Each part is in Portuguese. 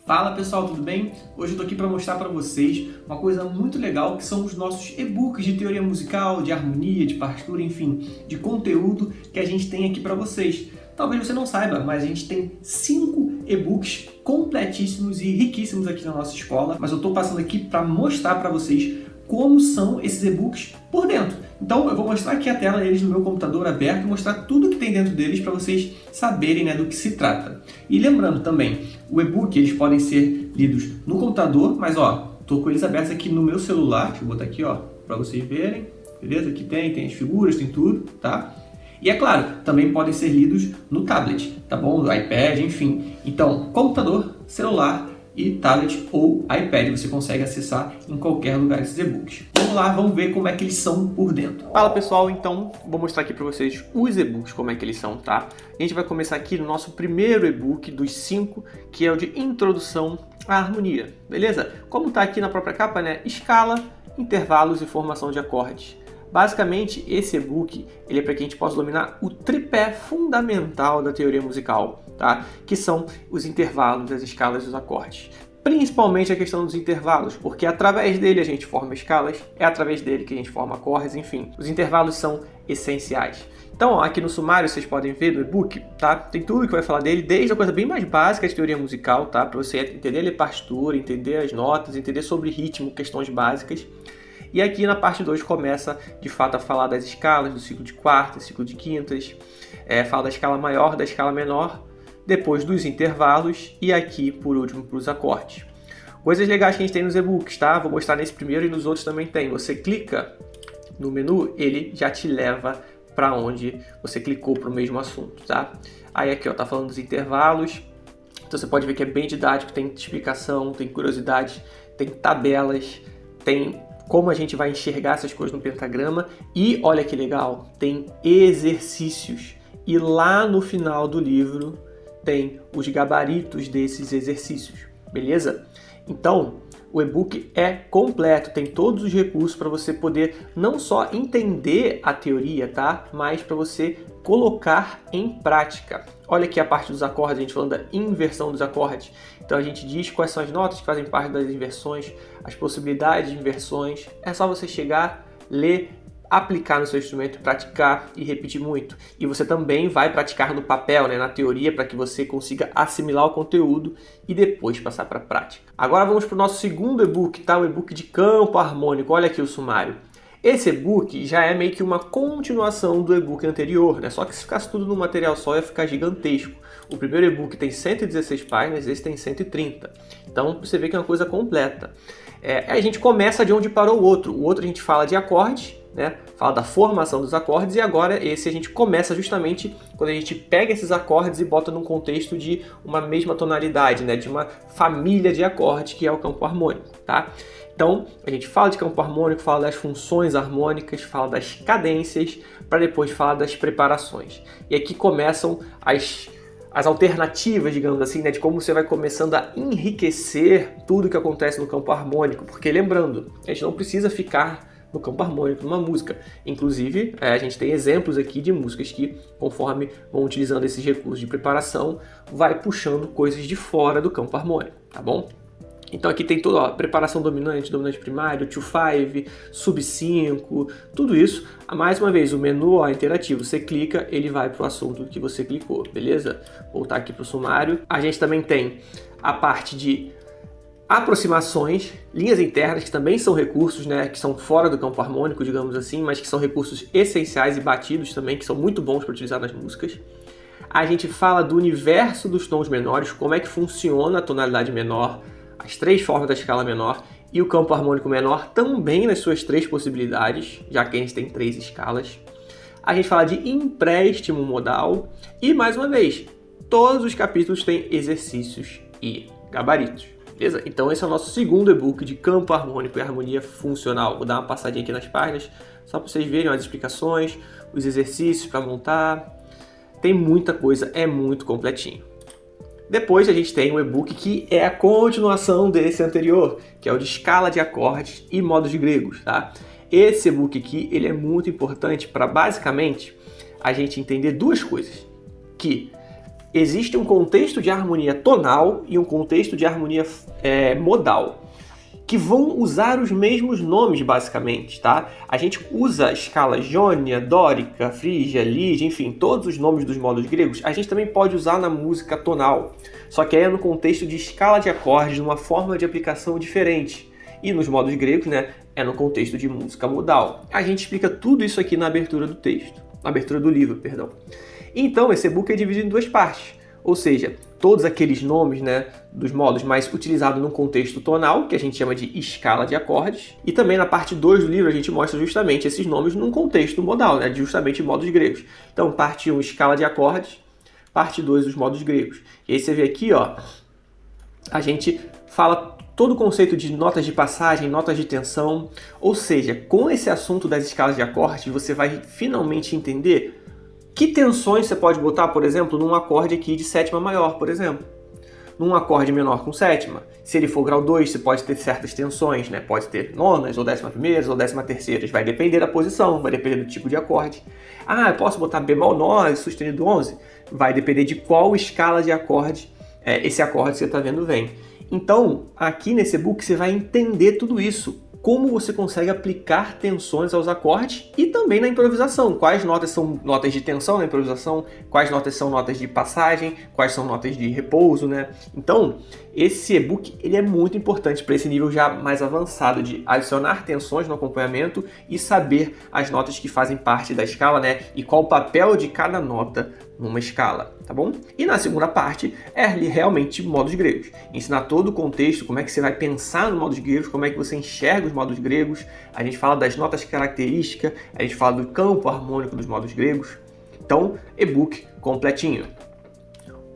Fala pessoal, tudo bem? Hoje eu tô aqui para mostrar para vocês uma coisa muito legal que são os nossos e-books de teoria musical, de harmonia, de partitura, enfim, de conteúdo que a gente tem aqui para vocês. Talvez você não saiba, mas a gente tem 5 e-books completíssimos e riquíssimos aqui na nossa escola, mas eu tô passando aqui para mostrar para vocês como são esses e-books por dentro. Então eu vou mostrar aqui a tela deles no meu computador aberto e mostrar tudo que tem dentro deles para vocês saberem, né, do que se trata. E lembrando também, o e-book eles podem ser lidos no computador, mas ó, tô com eles abertos aqui no meu celular, deixa eu botar aqui ó, para vocês verem, beleza? Aqui tem as figuras, tem tudo, tá? E é claro, também podem ser lidos no tablet, tá bom? No iPad, enfim. Então, computador, celular e tablet ou iPad, você consegue acessar em qualquer lugar esses e-books. Vamos lá, vamos ver como é que eles são por dentro. Fala pessoal, então vou mostrar aqui para vocês os e-books, como é que eles são, tá? A gente vai começar aqui no nosso primeiro e-book dos 5, que é o de Introdução à Harmonia, beleza? Como tá aqui na própria capa, né? Escala, intervalos e formação de acordes. Basicamente, esse e-book ele é para que a gente possa dominar o tripé fundamental da teoria musical, tá? Que são os intervalos, as escalas e os acordes. Principalmente a questão dos intervalos, porque através dele a gente forma escalas, é através dele que a gente forma acordes, enfim. Os intervalos são essenciais. Então, ó, aqui no sumário vocês podem ver do e-book, tá? Tem tudo que vai falar dele, desde a coisa bem mais básica de teoria musical, tá? Para você entender a partitura, entender as notas, entender sobre ritmo, questões básicas. E aqui na parte 2 começa, de fato, a falar das escalas, do ciclo de quartas, ciclo de quintas, fala da escala maior, da escala menor, depois dos intervalos e aqui, por último, para os acordes. Coisas legais que a gente tem nos e-books, tá? Vou mostrar nesse primeiro e nos outros também tem. Você clica no menu, ele já te leva para onde você clicou para o mesmo assunto, tá? Aí aqui, ó, tá falando dos intervalos. Então você pode ver que é bem didático, tem explicação, tem curiosidade, tem tabelas, tem como a gente vai enxergar essas coisas no pentagrama e, olha que legal, tem exercícios. E lá no final do livro tem os gabaritos desses exercícios, beleza? Então, o e-book é completo, tem todos os recursos para você poder não só entender a teoria, tá? Mas para você colocar em prática. Olha aqui a parte dos acordes, a gente falando da inversão dos acordes. Então a gente diz quais são as notas que fazem parte das inversões, as possibilidades de inversões. É só você chegar, ler, aplicar no seu instrumento, praticar e repetir muito. E você também vai praticar no papel, né, na teoria, para que você consiga assimilar o conteúdo e depois passar para a prática. Agora vamos para o nosso segundo e-book, tá? O e-book de campo harmônico. Olha aqui o sumário. Esse e-book já é meio que uma continuação do e-book anterior, né? Só que se ficasse tudo num material só ia ficar gigantesco. O primeiro e-book tem 116 páginas, esse tem 130. Então você vê que é uma coisa completa. A gente começa de onde parou o outro. O outro a gente fala de acordes, né? Fala da formação dos acordes, e agora esse a gente começa justamente quando a gente pega esses acordes e bota num contexto de uma mesma tonalidade, né? De uma família de acordes que é o campo harmônico, tá? Então, a gente fala de campo harmônico, fala das funções harmônicas, fala das cadências, para depois falar das preparações. E aqui começam as alternativas, digamos assim, né, de como você vai começando a enriquecer tudo que acontece no campo harmônico. Porque, lembrando, a gente não precisa ficar no campo harmônico numa música. Inclusive, a gente tem exemplos aqui de músicas que, conforme vão utilizando esses recursos de preparação, vai puxando coisas de fora do campo harmônico, tá bom? Então aqui tem toda a preparação dominante, dominante primário, 2/5, sub-5, tudo isso. Mais uma vez, o menu ó, interativo, você clica, ele vai para o assunto que você clicou, beleza? Voltar aqui para o sumário. A gente também tem a parte de aproximações, linhas internas, que também são recursos, né, que são fora do campo harmônico, digamos assim, mas que são recursos essenciais e batidos também, que são muito bons para utilizar nas músicas. A gente fala do universo dos tons menores, como é que funciona a tonalidade menor, as 3 formas da escala menor e o campo harmônico menor também nas suas 3 possibilidades, já que a gente tem 3 escalas. A gente fala de empréstimo modal e, mais uma vez, todos os capítulos têm exercícios e gabaritos, beleza? Então esse é o nosso segundo e-book de campo harmônico e harmonia funcional. Vou dar uma passadinha aqui nas páginas, só para vocês verem as explicações, os exercícios para montar. Tem muita coisa, é muito completinho. Depois a gente tem um e-book que é a continuação desse anterior, que é o de escala de acordes e modos gregos, tá? Esse e-book aqui, ele é muito importante para basicamente a gente entender duas coisas, que existe um contexto de harmonia tonal e um contexto de harmonia modal, que vão usar os mesmos nomes, basicamente, tá? A gente usa a escala jônia, dórica, frígia, lígia, enfim, todos os nomes dos modos gregos, a gente também pode usar na música tonal, só que aí é no contexto de escala de acordes, de uma forma de aplicação diferente. E nos modos gregos, né, é no contexto de música modal. A gente explica tudo isso aqui na abertura do texto, na abertura do livro, perdão. Então, esse e-book é dividido em duas partes, ou seja, todos aqueles nomes, né, dos modos mais utilizados no contexto tonal, que a gente chama de escala de acordes, e também na parte 2 do livro a gente mostra justamente esses nomes num contexto modal, né, justamente modos gregos. Então, parte 1, escala de acordes, parte 2, os modos gregos. E aí você vê aqui, ó, a gente fala todo o conceito de notas de passagem, notas de tensão, ou seja, com esse assunto das escalas de acordes, você vai finalmente entender que tensões você pode botar, por exemplo, num acorde aqui de sétima maior, por exemplo. Num acorde menor com sétima. Se ele for grau 2, você pode ter certas tensões, né? Pode ter nonas, ou 11ª, ou 13ª. Vai depender da posição, vai depender do tipo de acorde. Ah, eu posso botar bemol 9, sustenido 11? Vai depender de qual escala de acorde esse acorde que você está vendo vem. Então, aqui nesse e-book você vai entender tudo isso. Como você consegue aplicar tensões aos acordes e também na improvisação. Quais notas são notas de tensão na improvisação, quais notas são notas de passagem, quais são notas de repouso, né? Então, esse e-book ele é muito importante para esse nível já mais avançado de adicionar tensões no acompanhamento e saber as notas que fazem parte da escala, né? E qual o papel de cada nota numa escala, tá bom? E na segunda parte é realmente modos gregos. Ensinar todo o contexto, como é que você vai pensar no modos gregos, como é que você enxerga os modos gregos. A gente fala das notas características, a gente fala do campo harmônico dos modos gregos. Então, e-book completinho.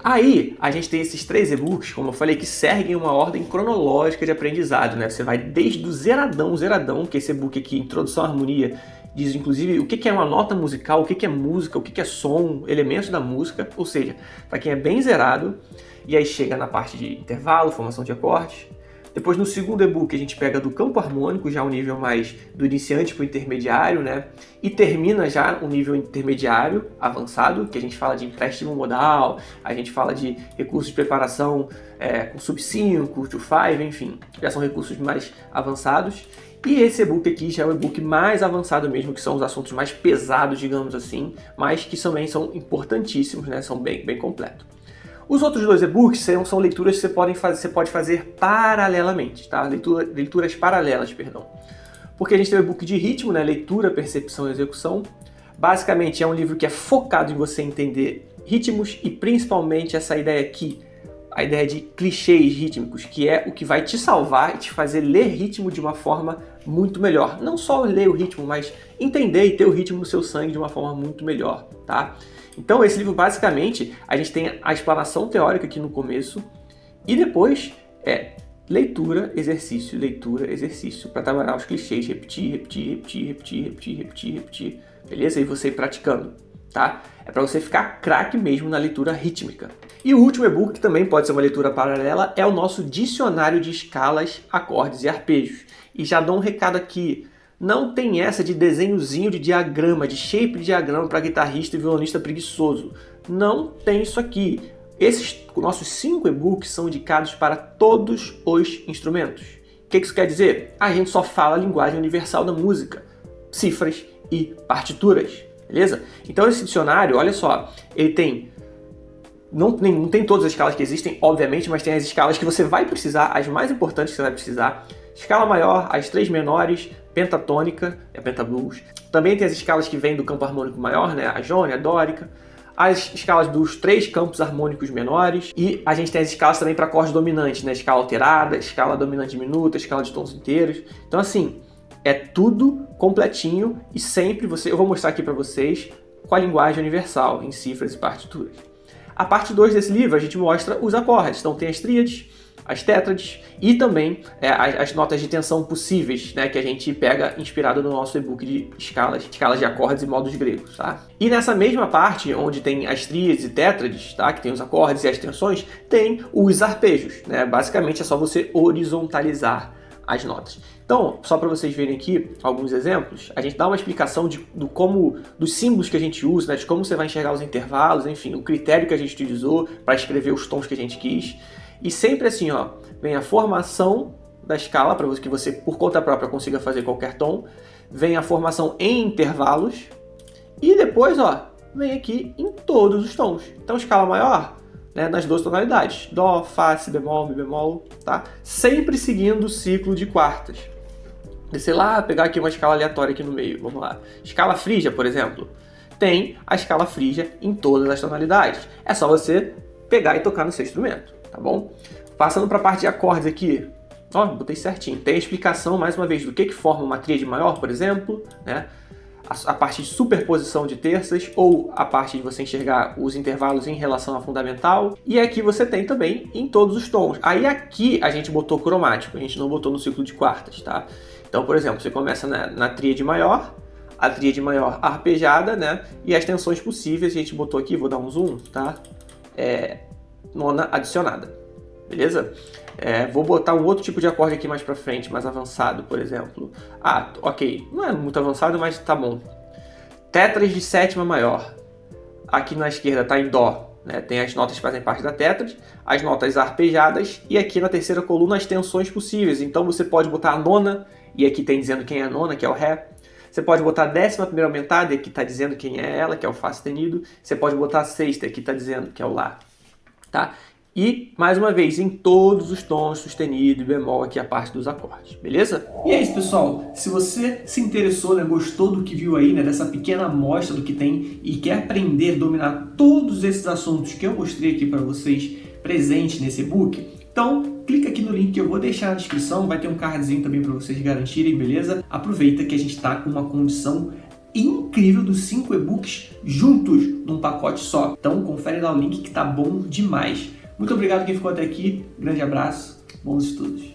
Aí, a gente tem esses 3 e-books, como eu falei, que seguem uma ordem cronológica de aprendizado, né? Você vai desde o zeradão, que é esse e-book aqui, Introdução à Harmonia, diz inclusive o que é uma nota musical, o que é música, o que é som, elementos da música, ou seja, para quem é bem zerado, e aí chega na parte de intervalo, formação de acordes. Depois no segundo e-book a gente pega do campo harmônico, já um nível mais do iniciante para o intermediário, né? E termina já o nível intermediário avançado, que a gente fala de empréstimo modal, a gente fala de recursos de preparação com sub 5, to 5, enfim, já são recursos mais avançados. E esse e-book aqui já é o e-book mais avançado mesmo, que são os assuntos mais pesados, digamos assim, mas que também são importantíssimos, né? São bem completos. Os outros 2 e-books são leituras que você pode fazer paralelamente, tá? Leituras paralelas, perdão. Porque a gente tem o e-book de ritmo, né? Leitura, percepção e execução. Basicamente é um livro que é focado em você entender ritmos e principalmente essa ideia aqui, a ideia de clichês rítmicos, que é o que vai te salvar e te fazer ler ritmo de uma forma muito melhor. Não só ler o ritmo, mas entender e ter o ritmo no seu sangue de uma forma muito melhor, tá? Então esse livro basicamente, a gente tem a explanação teórica aqui no começo e depois leitura, exercício, para trabalhar os clichês, repetir, beleza? E você ir praticando, tá? É para você ficar craque mesmo na leitura rítmica. E o último e-book, que também pode ser uma leitura paralela, é o nosso dicionário de escalas, acordes e arpejos. E já dou um recado aqui, não tem essa de desenhozinho de diagrama, de shape de diagrama para guitarrista e violonista preguiçoso. Não tem isso aqui. Esses nossos 5 e-books são indicados para todos os instrumentos. O que isso quer dizer? A gente só fala a linguagem universal da música, cifras e partituras, beleza? Então esse dicionário, olha só, ele tem... Não tem todas as escalas que existem, obviamente, mas tem as escalas que você vai precisar, as mais importantes que você vai precisar. Escala maior, as 3 menores, pentatônica, a pentablues. Também tem as escalas que vêm do campo harmônico maior, né? A jônia, a dórica. As escalas dos 3 campos harmônicos menores. E a gente tem as escalas também para acordes dominantes, né? Escala alterada, escala dominante diminuta, escala de tons inteiros. Então, assim, é tudo completinho e sempre eu vou mostrar aqui para vocês com a linguagem universal, em cifras e partituras. A parte 2 desse livro a gente mostra os acordes, então tem as tríades, as tétrades e também as notas de tensão possíveis, né, que a gente pega inspirado no nosso e-book de escalas de acordes e modos gregos, tá? E nessa mesma parte, onde tem as tríades e tétrades, tá, que tem os acordes e as tensões, tem os arpejos, né? Basicamente é só você horizontalizar as notas. Então, só para vocês verem aqui alguns exemplos, a gente dá uma explicação dos símbolos que a gente usa, né, de como você vai enxergar os intervalos, enfim, o critério que a gente utilizou para escrever os tons que a gente quis. E sempre assim, ó, vem a formação da escala, para que você, por conta própria, consiga fazer qualquer tom. Vem a formação em intervalos. E depois, ó, vem aqui em todos os tons. Então, escala maior, né, nas 12 tonalidades. Dó, Fá, Si bemol, Mi bemol, tá? Sempre seguindo o ciclo de quartas. Descer lá, pegar aqui uma escala aleatória aqui no meio. Vamos lá. Escala frígia, por exemplo. Tem a escala frígia em todas as tonalidades. É só você pegar e tocar no seu instrumento, tá bom? Passando para a parte de acordes aqui. Ó, botei certinho. Tem a explicação, mais uma vez, do que forma uma tríade maior, por exemplo, né? A parte de superposição de terças, ou a parte de você enxergar os intervalos em relação à fundamental. E aqui você tem também em todos os tons. Aí aqui a gente botou cromático, a gente não botou no ciclo de quartas, tá? Então, por exemplo, você começa na tríade maior, a tríade maior arpejada, né? E as tensões possíveis, a gente botou aqui, vou dar um zoom, tá? Nona adicionada, beleza? Vou botar um outro tipo de acorde aqui mais pra frente, mais avançado, por exemplo. Ah, ok, não é muito avançado, mas tá bom. Tétras de sétima maior. Aqui na esquerda tá em Dó, né? Tem as notas que fazem parte da tétrade, as notas arpejadas, e aqui na terceira coluna as tensões possíveis. Então você pode botar a nona, e aqui tem dizendo quem é a nona, que é o Ré. Você pode botar a 11ª aumentada, e aqui tá dizendo quem é ela, que é o Fá sustenido. Você pode botar a sexta, aqui tá dizendo que é o Lá, tá? E, mais uma vez, em todos os tons, sustenido e bemol, aqui a parte dos acordes, beleza? E é isso, pessoal. Se você se interessou, né, gostou do que viu aí, né, dessa pequena amostra do que tem e quer aprender, dominar todos esses assuntos que eu mostrei aqui para vocês presentes nesse e-book, então clica aqui no link que eu vou deixar na descrição, vai ter um cardzinho também para vocês garantirem, beleza? Aproveita que a gente está com uma condição incrível dos 5 e-books juntos num pacote só. Então confere lá o link que tá bom demais. Muito obrigado quem ficou até aqui, grande abraço, bons estudos.